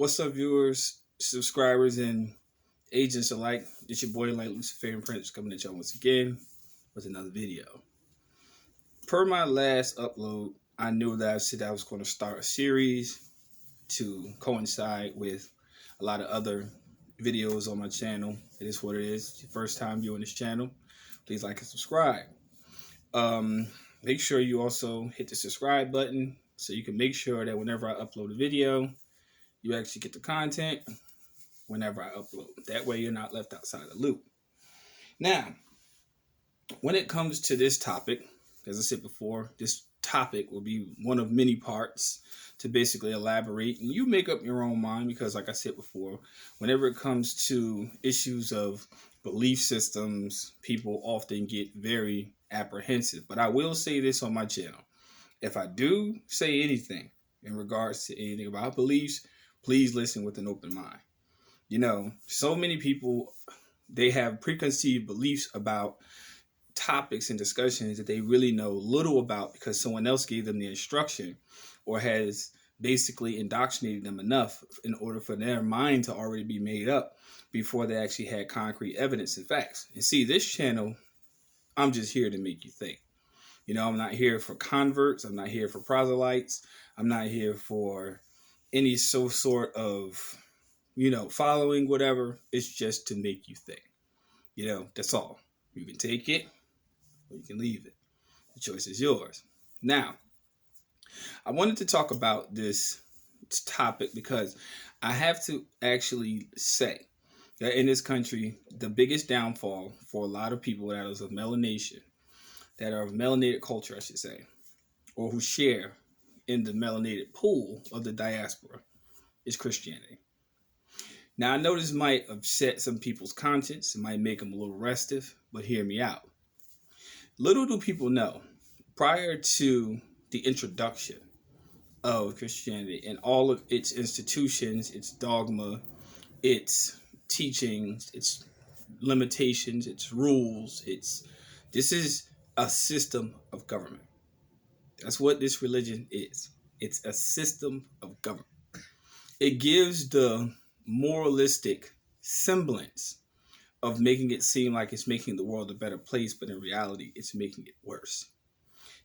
What's up, viewers, subscribers, and agents alike? It's your boy, Luciferian Prince, coming at y'all once again with another video. Per my last upload, I knew that I said I was going to start a series to coincide with a lot of other videos on my channel. It is what it is. It's your first time viewing this channel, please like and subscribe. Make sure you also hit the subscribe button so you can make sure that whenever I upload a video, you actually get the content whenever I upload. That way you're not left outside the loop. Now, when it comes to this topic, as I said before, this topic will be one of many parts to basically elaborate. And you make up your own mind because, like I said before, whenever it comes to issues of belief systems, people often get very apprehensive. But I will say this on my channel. If I do say anything in regards to anything about beliefs, please listen with an open mind. You know, so many people, they have preconceived beliefs about topics and discussions that they really know little about because someone else gave them the instruction or has basically indoctrinated them enough in order for their mind to already be made up before they actually had concrete evidence and facts. And see, this channel, I'm just here to make you think. You know, I'm not here for converts. I'm not here for proselytes. I'm not here for any sort of, following, whatever. It's just to make you think. That's all. You can take it or you can leave it. The choice is yours. Now, I wanted to talk about this topic because I have to actually say that in this country, the biggest downfall for a lot of people that is of melanation, that are of melanated culture, I should say, or who share in the melanated pool of the diaspora, is Christianity. Now, I know this might upset some people's conscience. It might make them a little restive, but hear me out. Little do people know, prior to the introduction of Christianity and all of its institutions, its dogma, its teachings, its limitations, its rules, this is a system of government. That's what this religion is. It's a system of government. It gives the moralistic semblance of making it seem like it's making the world a better place, but in reality, it's making it worse.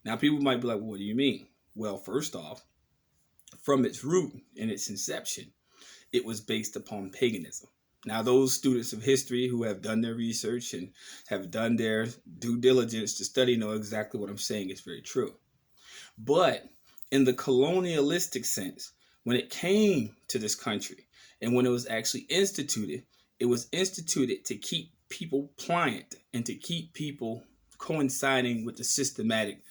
Now, people might be like, well, what do you mean? Well, first off, from its root and its inception, it was based upon paganism. Now, those students of history who have done their research and have done their due diligence to study know exactly what I'm saying is very true. But in the colonialistic sense, when it came to this country and when it was actually instituted, it was instituted to keep people pliant and to keep people coinciding with the systematic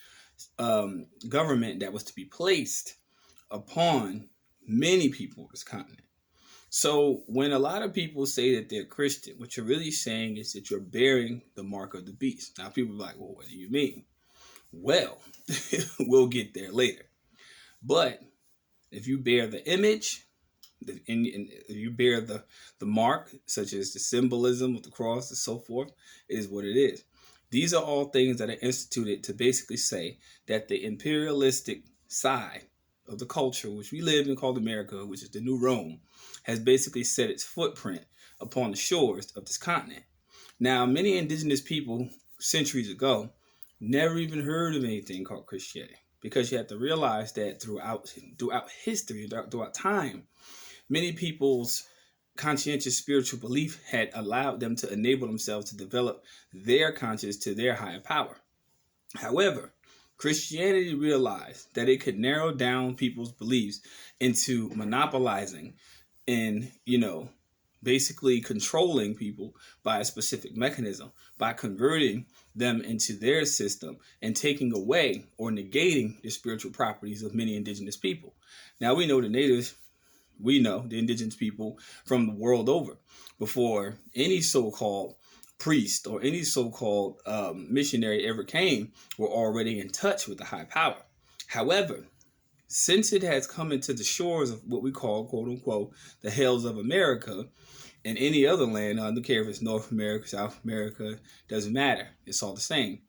government that was to be placed upon many people on this continent. So when a lot of people say that they're Christian, what you're really saying is that you're bearing the mark of the beast. Now, people are like, well, what do you mean? Well, we'll get there later. But if you bear the image, and if you bear the mark, such as the symbolism of the cross and so forth, it is what it is. These are all things that are instituted to basically say that the imperialistic side of the culture, which we live in called America, which is the new Rome, has basically set its footprint upon the shores of this continent. Now, many indigenous people centuries ago never even heard of anything called Christianity, because you have to realize that throughout history, throughout time, many people's conscientious spiritual belief had allowed them to enable themselves to develop their conscience to their higher power. However, Christianity realized that it could narrow down people's beliefs into monopolizing and, basically controlling people by a specific mechanism, by converting them into their system and taking away or negating the spiritual properties of many indigenous people. Now, we know the natives, we know the indigenous people from the world over, before any so-called priest or any so-called missionary ever came, were already in touch with the high power. However, since it has come into the shores of what we call, quote unquote, the hells of America and any other land, I don't care if it's North America, South America, doesn't matter. It's all the same.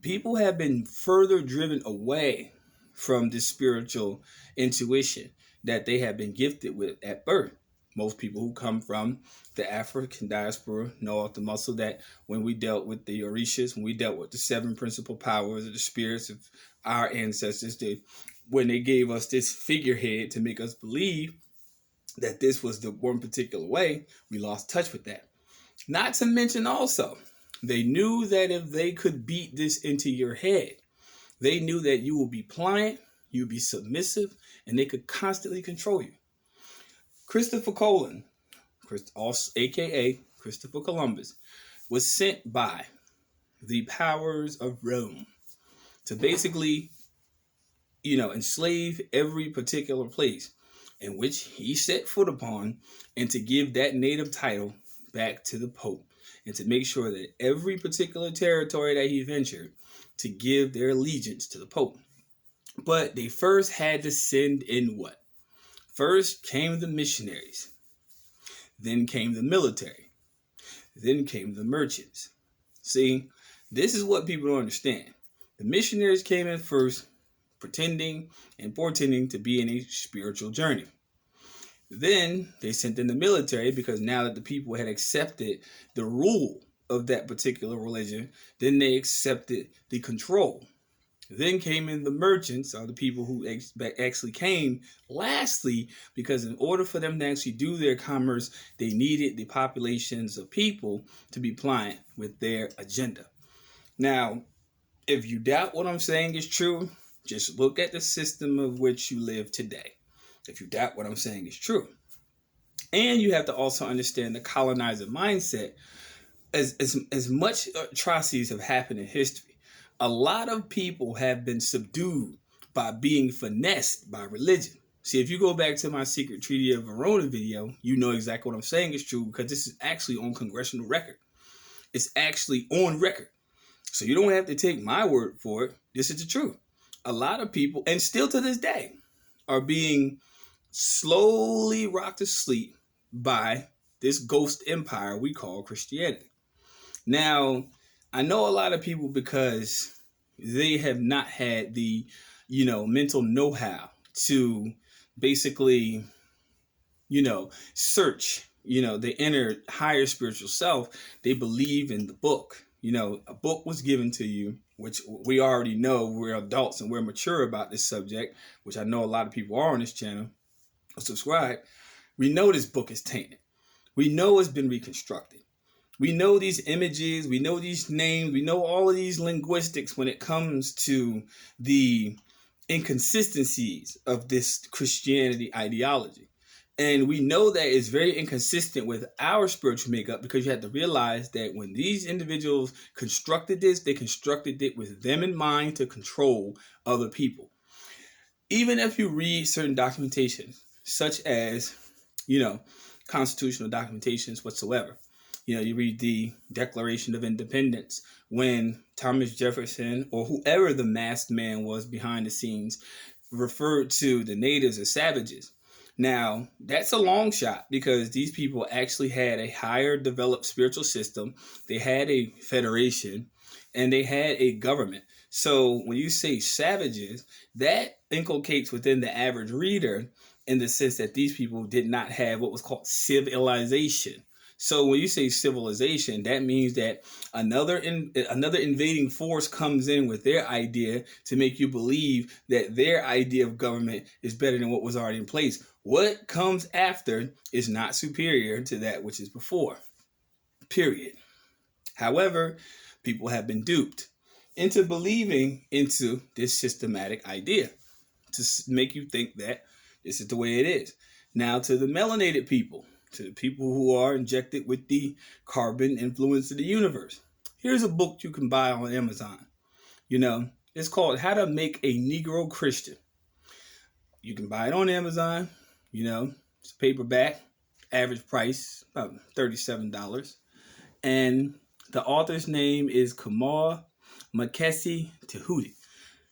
People have been further driven away from this spiritual intuition that they have been gifted with at birth. Most people who come from the African diaspora know off the muscle that when we dealt with the Orishas, when we dealt with the seven principal powers of the spirits of our ancestors, when they gave us this figurehead to make us believe that this was the one particular way, we lost touch with that. Not to mention also, they knew that if they could beat this into your head, they knew that you will be pliant, you'll be submissive, and they could constantly control you. Christopher Colon, aka Christopher Columbus, was sent by the powers of Rome to basically, enslave every particular place in which he set foot upon, and to give that native title back to the Pope, and to make sure that every particular territory that he ventured, to give their allegiance to the Pope. But they first had to send in what? First came the missionaries, then came the military, then came the merchants. See, this is what people don't understand. The missionaries came in first, pretending and portending to be in a spiritual journey. Then they sent in the military, because now that the people had accepted the rule of that particular religion, then they accepted the control. Then came in the merchants, or the people who actually came lastly, because in order for them to actually do their commerce, they needed the populations of people to be pliant with their agenda. Now, if you doubt what I'm saying is true, just look at the system of which you live today. If you doubt what I'm saying is true. And you have to also understand the colonizer mindset. As much atrocities have happened in history, a lot of people have been subdued by being finessed by religion. See, if you go back to my Secret Treaty of Verona video, you know exactly what I'm saying is true, because this is actually on congressional record. It's actually on record. So you don't have to take my word for it. This is the truth. A lot of people, and still to this day, are being slowly rocked to sleep by this ghost empire we call Christianity. Now, I know a lot of people, because they have not had the, mental know-how to basically, search, the inner higher spiritual self. They believe in the book. A book was given to you, which we already know. We're adults and we're mature about this subject, which I know a lot of people are on this channel. Subscribe. We know this book is tainted. We know it's been reconstructed. We know these images, we know these names, we know all of these linguistics when it comes to the inconsistencies of this Christianity ideology. And we know that it's very inconsistent with our spiritual makeup, because you have to realize that when these individuals constructed this, they constructed it with them in mind to control other people. Even if you read certain documentation, such as, constitutional documentations whatsoever, you read the Declaration of Independence, when Thomas Jefferson, or whoever the masked man was behind the scenes, referred to the natives as savages. Now, that's a long shot, because these people actually had a higher developed spiritual system. They had a federation, and they had a government. So when you say savages, that inculcates within the average reader in the sense that these people did not have what was called civilization. So when you say civilization, that means that another invading force comes in with their idea to make you believe that their idea of government is better than what was already in place. What comes after is not superior to that which is before. Period. However, people have been duped into believing into this systematic idea to make you think that this is the way it is. Now, to the melanated people, to the people who are injected with the carbon influence of the universe, here's a book you can buy on Amazon. It's called How to Make a Negro Christian. You can buy it on Amazon. It's a paperback, average price about $37. And the author's name is Kamau, Makesi, Tehuti.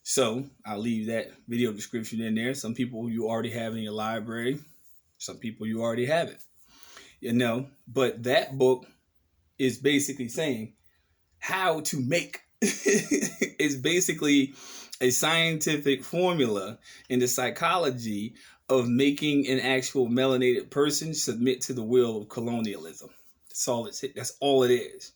So I'll leave that video description in there. Some people you already have in your library. Some people you already have it. But that book is basically saying how to make. It's basically a scientific formula in the psychology of making an actual melanated person submit to the will of colonialism. That's all it is.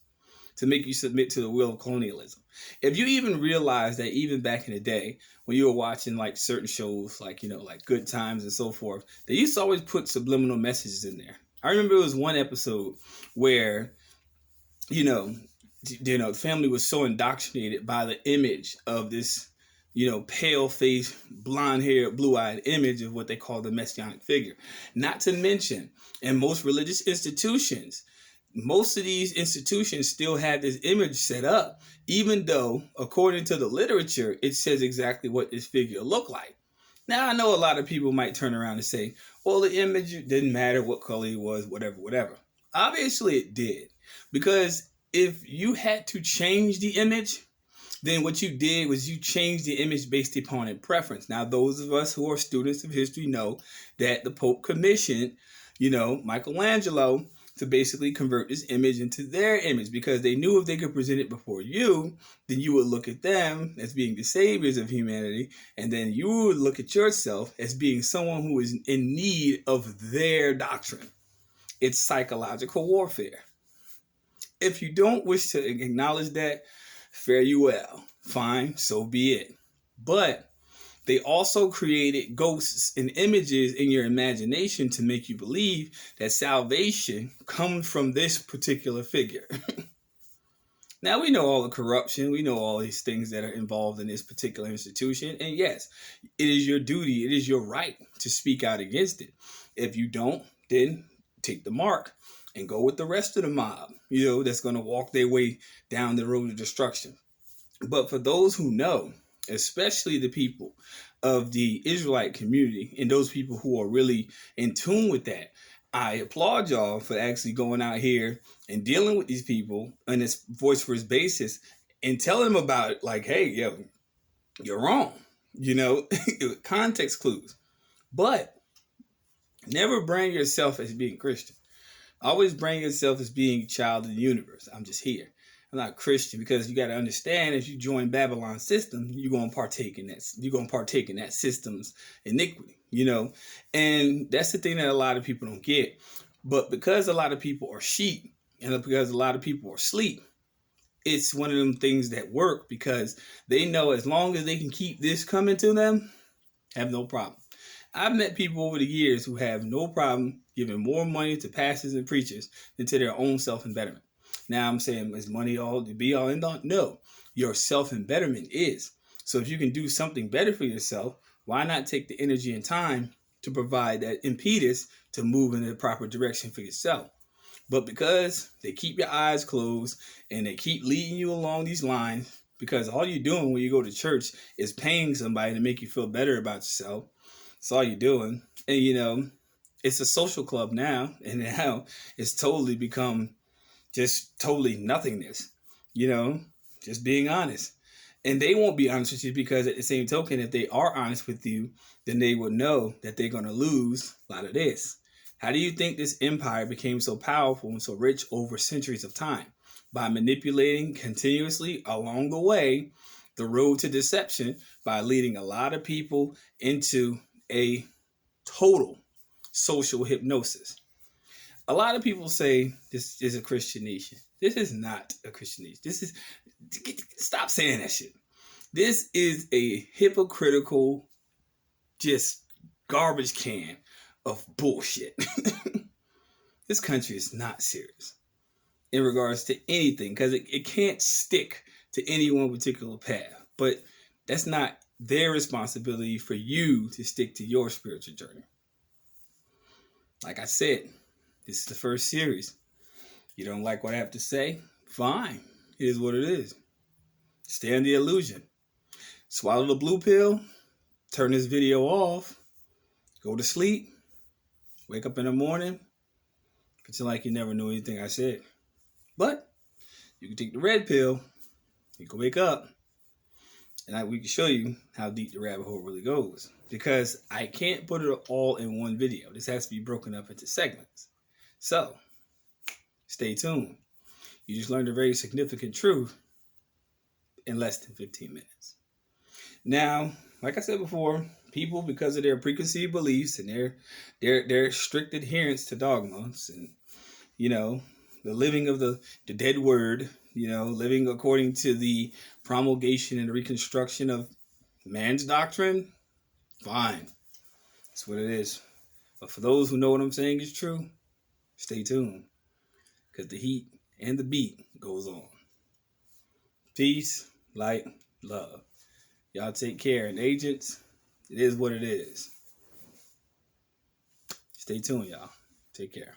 To make you submit to the will of colonialism. If you even realize that even back in the day, when you were watching like certain shows, like, like Good Times and so forth, they used to always put subliminal messages in there. I remember it was one episode where, the family was so indoctrinated by the image of this, pale-faced, blonde-haired, blue-eyed image of what they call the messianic figure. Not to mention, in most religious institutions, most of these institutions still have this image set up, even though, according to the literature, it says exactly what this figure looked like. Now, I know a lot of people might turn around and say, well, the image didn't matter what color he was, whatever. Obviously, it did. Because if you had to change the image, then what you did was you changed the image based upon a preference. Now, those of us who are students of history know that the Pope commissioned, Michelangelo to basically convert this image into their image, because they knew if they could present it before you, then you would look at them as being the saviors of humanity, and then you would look at yourself as being someone who is in need of their doctrine. It's psychological warfare. If you don't wish to acknowledge that, fare you well. Fine, so be it. But they also created ghosts and images in your imagination to make you believe that salvation comes from this particular figure. Now, we know all the corruption. We know all these things that are involved in this particular institution. And yes, it is your duty. It is your right to speak out against it. If you don't, then take the mark and go with the rest of the mob, that's going to walk their way down the road of destruction. But for those who know, especially the people of the Israelite community and those people who are really in tune with that, I applaud y'all for actually going out here and dealing with these people on this voice first basis and telling them about it, like, hey, you're wrong, context clues. But never brand yourself as being Christian. Always brand yourself as being a child of the universe. I'm just here. I'm not Christian, because you got to understand, if you join Babylon's system, you're going to partake in that. You're going to partake in that system's iniquity, and that's the thing that a lot of people don't get. But because a lot of people are sheep and because a lot of people are asleep, it's one of them things that work, because they know as long as they can keep this coming to them, have no problem. I've met people over the years who have no problem giving more money to pastors and preachers than to their own self-embetterment. Now, I'm saying, is money all to be all end all? No, your self-embetterment is. So if you can do something better for yourself, why not take the energy and time to provide that impetus to move in the proper direction for yourself? But because they keep your eyes closed and they keep leading you along these lines, because all you're doing when you go to church is paying somebody to make you feel better about yourself. That's all you're doing. And, it's a social club now, and now it's totally become just totally nothingness, just being honest. And they won't be honest with you, because at the same token, if they are honest with you, then they will know that they're going to lose a lot of this. How do you think this empire became so powerful and so rich over centuries of time? By manipulating continuously along the way the road to deception, by leading a lot of people into a total social hypnosis. A lot of people say this is a Christian nation. This is not a Christian nation. Stop saying that shit. This is a hypocritical, just garbage can of bullshit. This country is not serious in regards to anything, because it can't stick to any one particular path. But that's not their responsibility for you to stick to your spiritual journey. Like I said, this is the first series. You don't like what I have to say? Fine. It is what it is. Stay in the illusion. Swallow the blue pill. Turn this video off. Go to sleep. Wake up in the morning. Pretend like you never knew anything I said. But you can take the red pill. You can wake up. And we can show you how deep the rabbit hole really goes. Because I can't put it all in one video. This has to be broken up into segments. So, stay tuned. You just learned a very significant truth in less than 15 minutes. Now, like I said before, people, because of their preconceived beliefs and their strict adherence to dogmas, and the living of the dead word, living according to the promulgation and reconstruction of man's doctrine, fine. That's what it is. But for those who know what I'm saying is true, stay tuned, because the heat and the beat goes on. Peace, light, love. Y'all take care. And agents, it is what it is. Stay tuned, y'all. Take care.